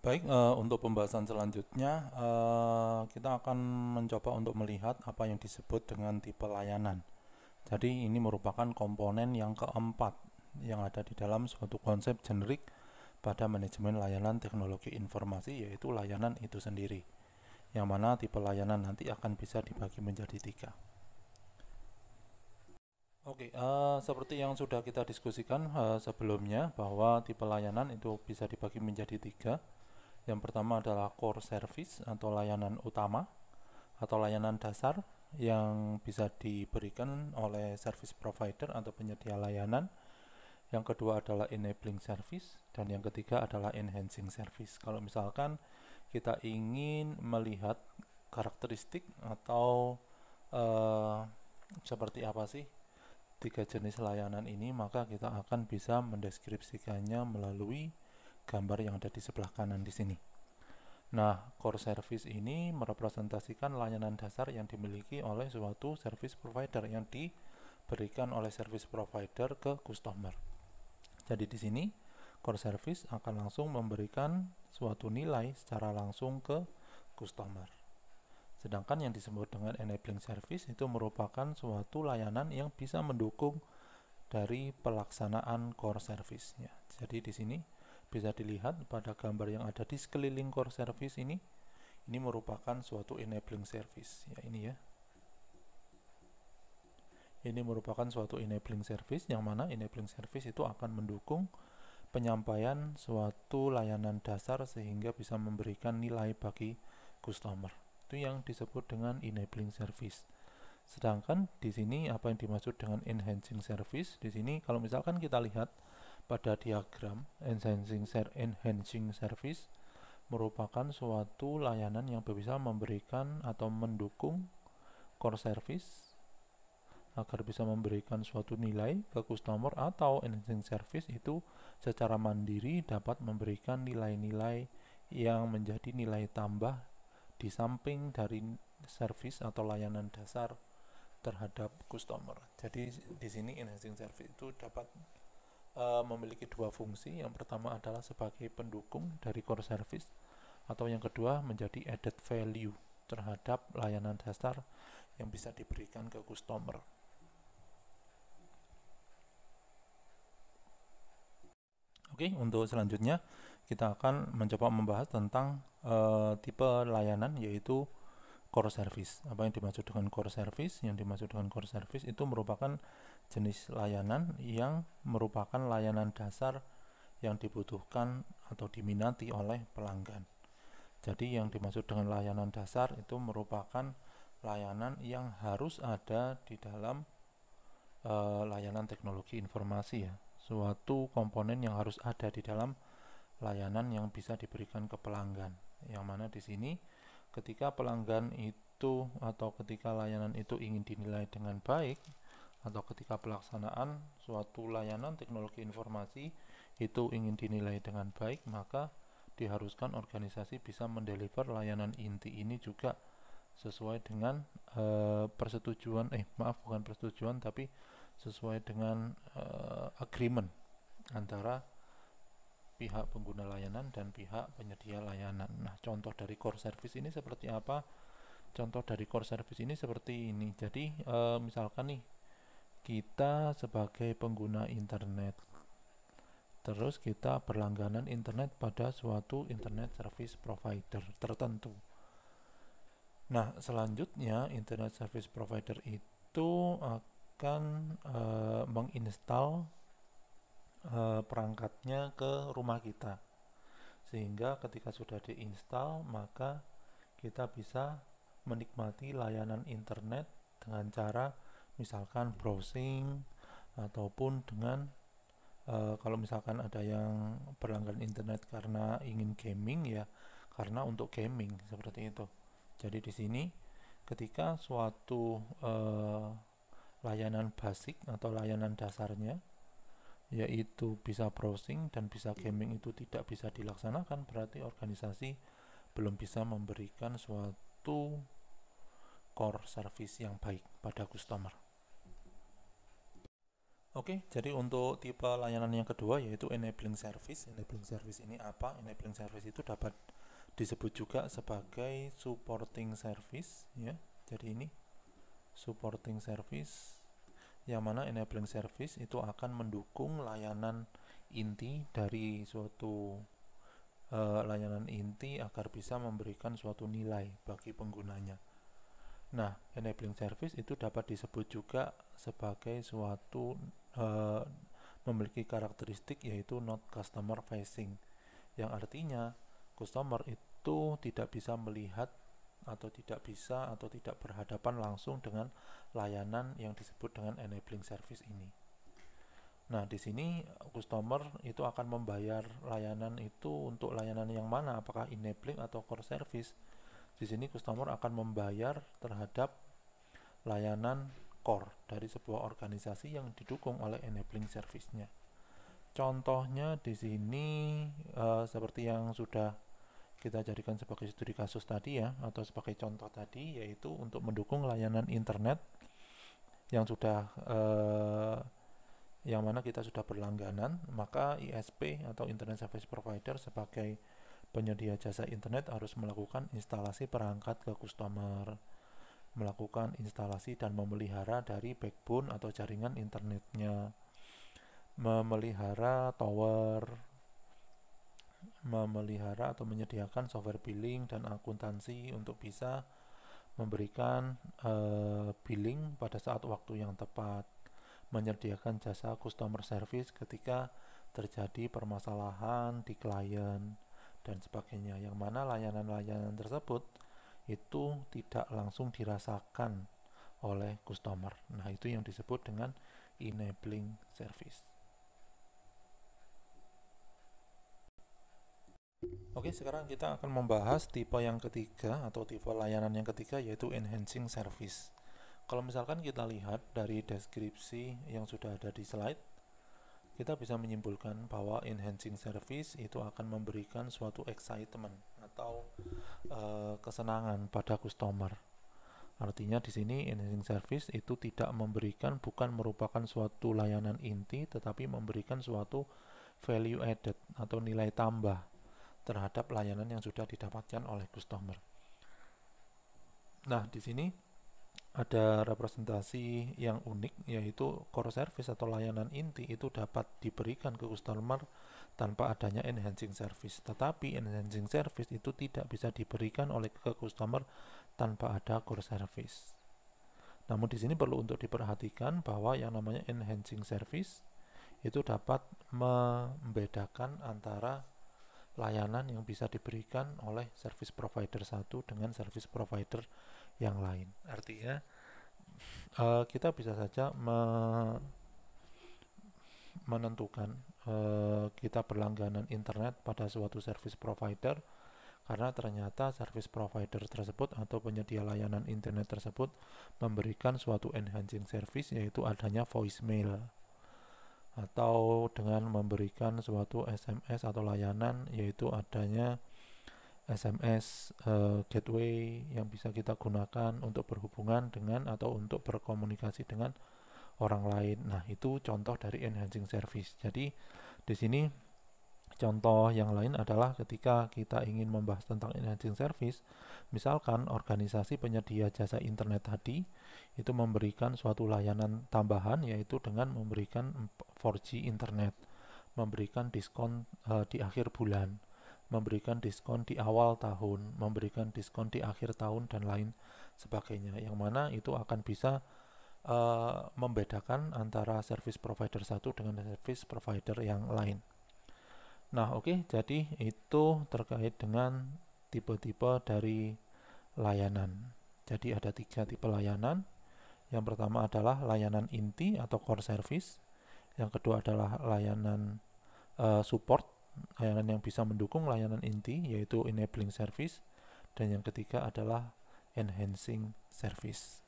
Baik, untuk pembahasan selanjutnya, kita akan mencoba untuk melihat apa yang disebut dengan tipe layanan. Jadi ini merupakan komponen yang keempat yang ada di dalam suatu konsep generik pada manajemen layanan teknologi informasi, yaitu layanan itu sendiri. Yang mana tipe layanan nanti akan bisa dibagi menjadi tiga. Oke, seperti yang sudah kita diskusikan sebelumnya, bahwa tipe layanan itu bisa dibagi menjadi tiga. Yang pertama adalah core service atau layanan utama atau layanan dasar yang bisa diberikan oleh service provider atau penyedia layanan. Yang kedua adalah enabling service dan yang ketiga adalah enhancing service. Kalau misalkan kita ingin melihat karakteristik atau eh, seperti apa sih tiga jenis layanan ini, maka kita akan bisa mendeskripsikannya melalui gambar yang ada di sebelah kanan di sini. Nah, core service ini merepresentasikan layanan dasar yang dimiliki oleh suatu service provider yang diberikan oleh service provider ke customer. Jadi di sini core service akan langsung memberikan suatu nilai secara langsung ke customer. Sedangkan yang disebut dengan enabling service itu merupakan suatu layanan yang bisa mendukung dari pelaksanaan core service ya. Jadi di sini bisa dilihat pada gambar yang ada di sekeliling core service ini merupakan suatu enabling service ya, ini ya. Ini merupakan suatu enabling service yang mana enabling service itu akan mendukung penyampaian suatu layanan dasar sehingga bisa memberikan nilai bagi customer. Itu yang disebut dengan enabling service. Sedangkan di sini apa yang dimaksud dengan enhancing service? Di sini kalau misalkan kita lihat pada diagram, enhancing service merupakan suatu layanan yang bisa memberikan atau mendukung core service agar bisa memberikan suatu nilai ke customer, atau enhancing service itu secara mandiri dapat memberikan nilai-nilai yang menjadi nilai tambah di samping dari service atau layanan dasar terhadap customer. Jadi di sini enhancing service itu dapat memiliki dua fungsi. Yang pertama adalah sebagai pendukung dari core service, atau yang kedua menjadi added value terhadap layanan dasar yang bisa diberikan ke customer. Oke, untuk selanjutnya kita akan mencoba membahas tentang tipe layanan, yaitu core service. Apa yang dimaksud dengan core service? Yang dimaksud dengan core service itu merupakan jenis layanan yang merupakan layanan dasar yang dibutuhkan atau diminati oleh pelanggan. Jadi yang dimaksud dengan layanan dasar itu merupakan layanan yang harus ada di dalam layanan teknologi informasi ya. Suatu komponen yang harus ada di dalam layanan yang bisa diberikan ke pelanggan. Yang mana di sini ketika pelanggan itu atau ketika layanan itu ingin dinilai dengan baik, atau ketika pelaksanaan suatu layanan teknologi informasi itu ingin dinilai dengan baik, maka diharuskan organisasi bisa mendeliver layanan inti ini juga sesuai dengan persetujuan bukan persetujuan tapi sesuai dengan agreement antara pihak pengguna layanan dan pihak penyedia layanan. Nah, contoh dari core service ini seperti apa? Contoh dari core service ini seperti ini. Jadi, misalkan nih, kita sebagai pengguna internet, terus kita berlangganan internet pada suatu internet service provider tertentu. Nah, selanjutnya internet service provider itu akan menginstal perangkatnya ke rumah kita, sehingga ketika sudah diinstal maka kita bisa menikmati layanan internet dengan cara misalkan browsing, ataupun dengan kalau misalkan ada yang berlangganan internet karena ingin gaming ya, karena untuk gaming seperti itu. Jadi di sini ketika suatu layanan basic atau layanan dasarnya yaitu bisa browsing dan bisa gaming itu tidak bisa dilaksanakan, berarti organisasi belum bisa memberikan suatu core service yang baik pada customer. Oke, jadi untuk tipe layanan yang kedua yaitu enabling service. Enabling service ini apa? Enabling service itu dapat disebut juga sebagai supporting service, ya. Jadi ini supporting service, yang mana enabling service itu akan mendukung layanan inti dari suatu layanan inti agar bisa memberikan suatu nilai bagi penggunanya. Nah, enabling service itu dapat disebut juga sebagai suatu memiliki karakteristik yaitu not customer facing, yang artinya customer itu tidak bisa melihat atau tidak berhadapan langsung dengan layanan yang disebut dengan enabling service ini. Nah, di sini customer itu akan membayar layanan itu untuk layanan yang mana, apakah enabling atau core service. Di sini customer akan membayar terhadap layanan core dari sebuah organisasi yang didukung oleh enabling service-nya. Contohnya di sini seperti yang sudah kita jadikan sebagai studi kasus tadi ya, atau sebagai contoh tadi, yaitu untuk mendukung layanan internet yang sudah yang mana kita sudah berlangganan, maka ISP atau Internet Service Provider sebagai penyedia jasa internet harus melakukan instalasi perangkat ke customer, melakukan instalasi dan memelihara dari backbone atau jaringan internetnya, memelihara tower, memelihara atau menyediakan software billing dan akuntansi untuk bisa memberikan billing pada saat waktu yang tepat, menyediakan jasa customer service ketika terjadi permasalahan di klien dan sebagainya, yang mana layanan-layanan tersebut itu tidak langsung dirasakan oleh customer. Nah, itu yang disebut dengan enabling service. Oke, sekarang kita akan membahas tipe yang ketiga atau tipe layanan yang ketiga, yaitu enhancing service. Kalau misalkan kita lihat dari deskripsi yang sudah ada di slide, kita bisa menyimpulkan bahwa enhancing service itu akan memberikan suatu excitement atau kesenangan pada customer. Artinya di sini enhancing service itu bukan merupakan suatu layanan inti, tetapi memberikan suatu value added atau nilai tambah terhadap layanan yang sudah didapatkan oleh customer. Nah, di sini ada representasi yang unik, yaitu core service atau layanan inti itu dapat diberikan ke customer tanpa adanya enhancing service. Tetapi enhancing service itu tidak bisa diberikan oleh ke customer tanpa ada core service. Namun di sini perlu untuk diperhatikan bahwa yang namanya enhancing service itu dapat membedakan antara layanan yang bisa diberikan oleh service provider satu dengan service provider yang lain. Artinya kita bisa saja menentukan kita berlangganan internet pada suatu service provider karena ternyata service provider tersebut atau penyedia layanan internet tersebut memberikan suatu enhancing service, yaitu adanya voicemail, atau dengan memberikan suatu SMS atau layanan, yaitu adanya SMS gateway yang bisa kita gunakan untuk berhubungan dengan atau untuk berkomunikasi dengan orang lain. Nah, itu contoh dari enhancing service. Jadi di sini contoh yang lain adalah ketika kita ingin membahas tentang enhancing service, misalkan organisasi penyedia jasa internet tadi itu memberikan suatu layanan tambahan, yaitu dengan memberikan 4G internet, memberikan diskon di akhir bulan, memberikan diskon di awal tahun, memberikan diskon di akhir tahun, dan lain sebagainya, yang mana itu akan bisa membedakan antara service provider satu dengan service provider yang lain. Nah, oke, jadi itu terkait dengan tipe-tipe dari layanan. Jadi ada 3 tipe layanan. Yang pertama adalah layanan inti atau core service. Yang kedua adalah layanan support, layanan yang bisa mendukung layanan inti, yaitu enabling service. Dan yang ketiga adalah enhancing service.